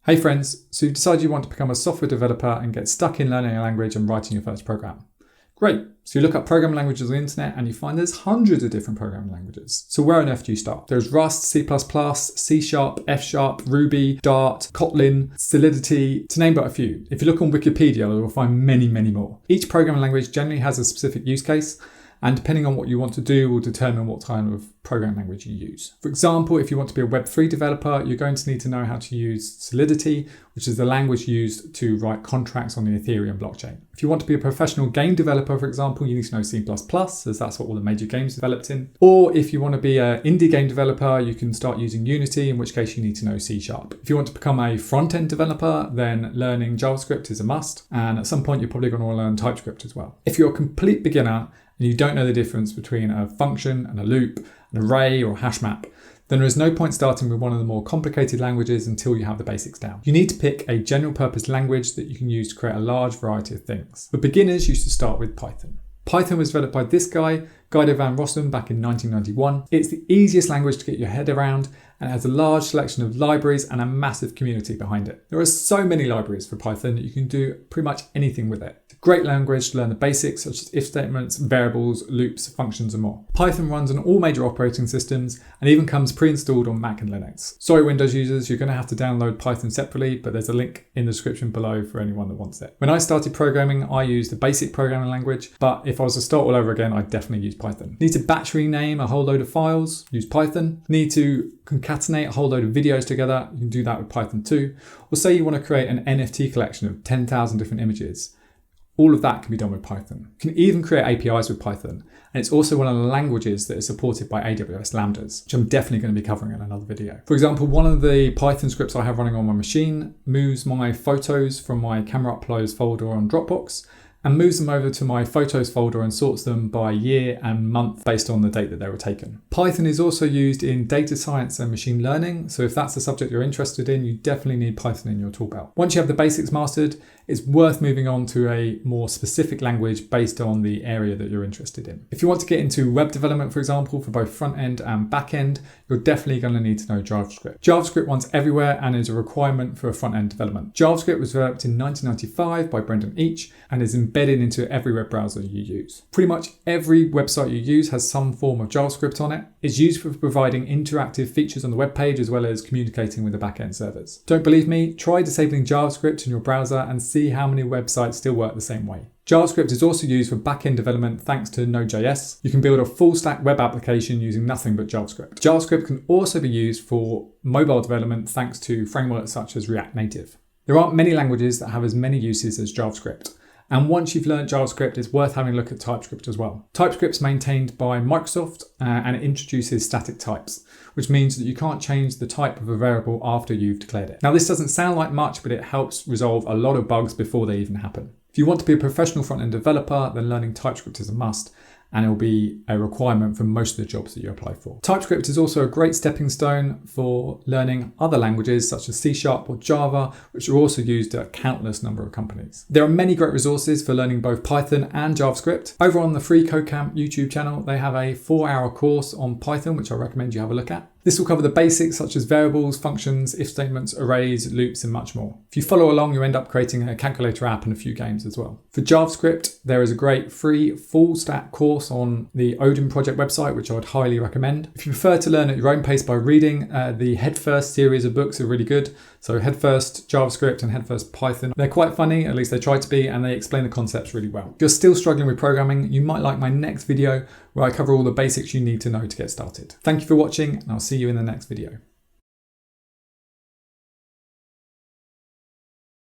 Hey friends, so you decide you want to become a software developer and get stuck in learning a language and writing your first program. Great, so you look up programming languages on the internet and you find there's hundreds of different programming languages. So where on earth do you start? There's Rust, C++, C#, F#, Ruby, Dart, Kotlin, Solidity, to name but a few. If you look on Wikipedia, you'll find many more. Each programming language generally has a specific use case, and depending on what you want to do will determine what kind of programming language you use. For example, if you want to be a Web3 developer, you're going to need to know how to use Solidity, which is the language used to write contracts on the Ethereum blockchain. If you want to be a professional game developer, for example, you need to know C++, as that's what all the major games are developed in. Or if you want to be an indie game developer, you can start using Unity, in which case you need to know C#. If you want to become a front-end developer, then learning JavaScript is a must. And at some point, you're probably going to want to learn TypeScript as well. If you're a complete beginner, and you don't know the difference between a function and a loop, an array or a hash map, then there is no point starting with one of the more complicated languages until you have the basics down. You need to pick a general purpose language that you can use to create a large variety of things. For beginners, you should start with Python. Python was developed by this guy, Guido van Rossum, back in 1991. It's the easiest language to get your head around, and it has a large selection of libraries and a massive community behind it. There are so many libraries for Python that you can do pretty much anything with it. It's a great language to learn the basics such as if statements, variables, loops, functions and more. Python runs on all major operating systems and even comes pre-installed on Mac and Linux. Sorry Windows users, you're going to have to download Python separately, but there's a link in the description below for anyone that wants it. When I started programming, I used the basic programming language, but if I was to start all over again, I'd definitely use Python. Need to batch rename a whole load of files, use Python. Need to concatenate a whole load of videos together, you can do that with Python too. Or say you want to create an NFT collection of 10,000 different images. All of that can be done with Python. You can even create APIs with Python. And it's also one of the languages that is supported by AWS Lambdas, which I'm definitely going to be covering in another video. For example, one of the Python scripts I have running on my machine moves my photos from my camera uploads folder on Dropbox and moves them over to my photos folder and sorts them by year and month based on the date that they were taken. Python is also used in data science and machine learning, so if that's the subject you're interested in, you definitely need Python in your tool belt. Once you have the basics mastered, it's worth moving on to a more specific language based on the area that you're interested in. If you want to get into web development, for example, for both front end and back end, you're definitely going to need to know JavaScript. JavaScript runs everywhere and is a requirement for front end development. JavaScript was developed in 1995 by Brendan Eich and is embedded into every web browser you use. Pretty much every website you use has some form of JavaScript on it. It's used for providing interactive features on the web page as well as communicating with the back-end servers. Don't believe me? Try disabling JavaScript in your browser and see how many websites still work the same way. JavaScript is also used for back-end development thanks to Node.js. You can build a full-stack web application using nothing but JavaScript. JavaScript can also be used for mobile development thanks to frameworks such as React Native. There aren't many languages that have as many uses as JavaScript. And once you've learned JavaScript, it's worth having a look at TypeScript as well. TypeScript's maintained by Microsoft and it introduces static types, which means that you can't change the type of a variable after you've declared it. Now, this doesn't sound like much, but it helps resolve a lot of bugs before they even happen. If you want to be a professional front-end developer, then learning TypeScript is a must, and it will be a requirement for most of the jobs that you apply for. TypeScript is also a great stepping stone for learning other languages such as C# or Java, which are also used at a countless number of companies. There are many great resources for learning both Python and JavaScript. Over on the Free Codecamp YouTube channel, they have a 4-hour course on Python, which I recommend you have a look at. This will cover the basics such as variables, functions, if statements, arrays, loops, and much more. If you follow along, you end up creating a calculator app and a few games as well. For JavaScript, there is a great free full stack course on the Odin project website, which I would highly recommend. If you prefer to learn at your own pace by reading, the Headfirst series of books are really good. So Headfirst JavaScript and Headfirst Python, they're quite funny, at least they try to be, and they explain the concepts really well. If you're still struggling with programming, you might like my next video where I cover all the basics you need to know to get started. Thank you for watching, and I'll see you in the next video.